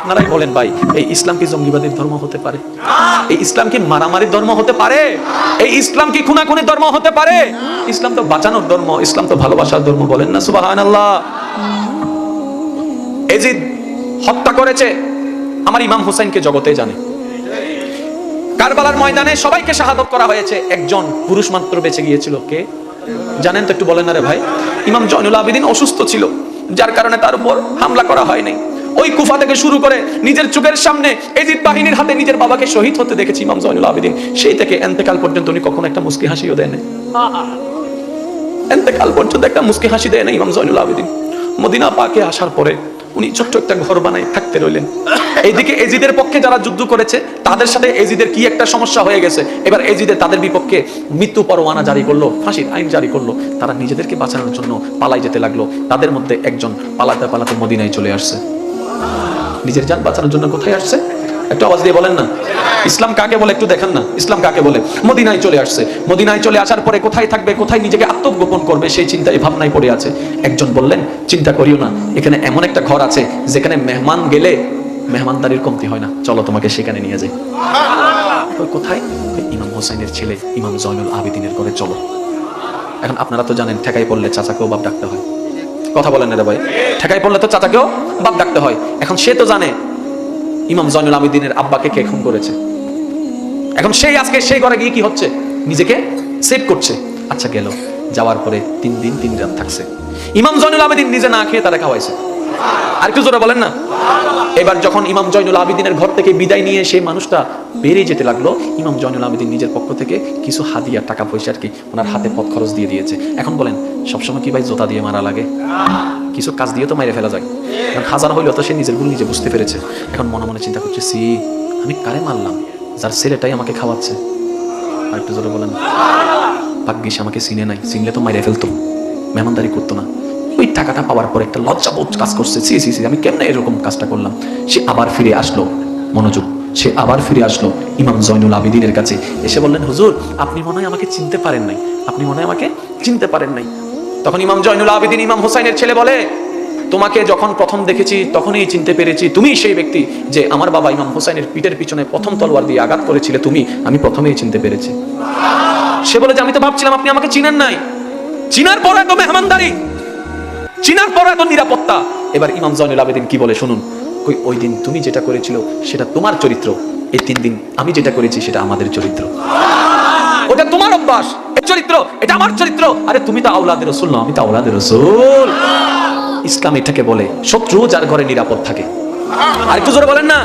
আপনারাই বলেন ভাই, এই ইসলাম কি জঙ্গিবাদীর ধর্ম হতে পারে? এই ইসলাম কি মারামারির ধর্ম হতে পারে? এই ইসলাম কি খুনাখুনির ধর্ম হতে পারে? ইসলাম তো বাঁচানোর ধর্ম, ইসলাম তো ভালোবাসার ধর্ম। বলেন না সুবহানাল্লাহ। এজিদ হত্যা করেছে আমার ইমাম হুসাইনকে জগতে জানে। কারবালার ময়দানে সবাইকে শাহাদত করা হয়েছে, একজন পুরুষ মাত্র বেঁচে গিয়েছিল। কে জানেন তো? একটু বলেন না রে ভাই। ইমাম জয়নুল আবেদিন অসুস্থ ছিল, যার কারণে তার উপর হামলা করা হয়নি। ওই কুফা থেকে শুরু করে নিজের চোখের সামনে এজিদ বাহিনীর হাতে নিজের বাবাকে শহীদ হতে দেখেছি ইমাম জয়নুল আবেদিন। সেই থেকে এন্তেকাল পর্যন্ত উনি কখনো একটা মুস্কি হাসিও দেন না। এন্তেকাল পর্যন্ত একটা মুস্কি হাসি দেয় না ইমাম জয়নুল আবেদিন। মদিনা পাকে আসার পরে উনি ছোট্ট একটা ঘর বানায় থাকতে রইলেন। এইদিকে এজিদের পক্ষে যারা যুদ্ধ করেছে তাদের সাথে এজিদের কি একটা সমস্যা হয়ে গেছে। এবার এজিদের তাদের বিপক্ষে মৃত্যু পরোয়ানা জারি করলো, ফাঁসির আইন জারি করলো। তারা নিজেদেরকে বাঁচানোর জন্য পালাই যেতে লাগলো। তাদের মধ্যে একজন পালাতে পালাতে মদিনায় চলে আসছে। নিজের জান বাঁচানোর জন্য কোথায় আসছে? একটু আওয়াজ দিয়ে বলেন না। ইসলাম কাকে বলে একটু দেখেন না, ইসলাম কাকে বলে? মদিনায় চলে আসছে। মদিনায় চলে আসার পরে কোথায় থাকবে, কোথায় নিজেকে আত্মগোপন করবে, সেই চিন্তায় ভাবনায় পড়ে আছে। একজন বললেন, চিন্তা করিও না, এখানে এমন একটা ঘর আছে যেখানে মেহমান গেলে মেহমানদারির কমতি হয় না, চলো তোমাকে সেখানে নিয়ে যাই। কোথায়? ইমাম হোসেনের ছেলে ইমাম জয়নুল আবেদিনের ঘরে চলো। এখন আপনারা তো জানেন, ঠেকাই পড়লে চাচাকেও বাপ ডাকতে হয়। কথা বলেন না ভাই, ঠেকাই পড়লে তো চাচাকেও বাপ ডাকতে হয়। এখন সে তো জানে ইমাম জয়নুল আবেদিনের আব্বাকে কে খুন করেছে। এখন সেই আজকে সেই ঘরে গিয়ে কি হচ্ছে, নিজেকে সেভ করছে। আচ্ছা গেল, যাওয়ার পরে 3 দিন 3 রাত থাকছে। ইমাম জয়নুল আবেদিন নিজে না খেয়ে তারা খাওয়াইছে। আর একটু জোরে বলেন না। এবার যখন ইমাম জয়নুল আবেদিনের ঘর থেকে বিদায় নিয়ে সেই মানুষটা বেরিয়ে যেতে লাগলো, ইমাম জয়নুল আবেদিন নিজের পক্ষ থেকে কিছু হাদিয়া, টাকা পয়সা আর কি ওনার হাতে পথ খরচ দিয়ে দিয়েছে। এখন বলেন, সবসময় কি ভাই জোতা দিয়ে মারা লাগে? কিছু কাজ দিয়ে তো মাইরে ফেলা যায়। এখন হাজার হইলেও তো সে নিজের ভুল নিজে বুঝতে পেরেছে। এখন মনে মনে চিন্তা করছে, সি আমি কারে মারলাম, যার ছেলেটাই আমাকে খাওয়াচ্ছে। আর একটু জোরে বলেন। ভাগ্যিস আমাকে চিনে নাই, চিনলে তো মাইরে ফেলতো, মেহমানদারি করতো না। ওই টাকাটা পাওয়ার পর একটা লজ্জাবোধ কাজ করছে, সি সি সি আমি কেমনে এরকম কাজটা করলাম। সে আবার ফিরে আসলো, মনোযোগ, সে আবার ফিরে আসলো ইমাম জয়নুল আবেদিনের কাছে। এসে বললেন, হুজুর আপনি মনে হয় আমাকে চিনতে পারেন নাই, আপনি মনে হয় আমাকে চিনতে পারেন নাই। তখন ইমাম জয়নুল আবেদিন ইমাম হোসাইনের ছেলে বলে, তোমাকে যখন প্রথম দেখেছি তখনই চিনতে পেরেছি, তুমি সেই ব্যক্তি যে আমার বাবা ইমাম হোসাইনের পিঠের পিছনে প্রথম তলোয়ার দিয়ে আঘাত করেছিলে, তুমি, আমি প্রথমেই চিনতে পেরেছি। সে বলে যে আমি তো ভাবছিলাম আপনি আমাকে চিনেন নাই, চিনার পর এত মেহমানদারি, চিনার পর এত নিরাপত্তা। এবার ইমাম জয়নুল আবেদিন কি বলে শুনুন, ওই দিন তুমি যেটা করেছিল সেটা তোমার চরিত্র, এই 3 দিন আমি যেটা করেছি সেটা আমাদের চরিত্র। ওটা তোমার অভ্যাস, এই চরিত্র, এটা আমার চরিত্র। আরে তুমি তো আওলাদে রাসূল না, আমি তো আওলাদে রাসূল। ইসলাম এটাকে বলে শত্রু যার ঘরে নিরাপদ থাকে। আর একটু জোরে বলেন না।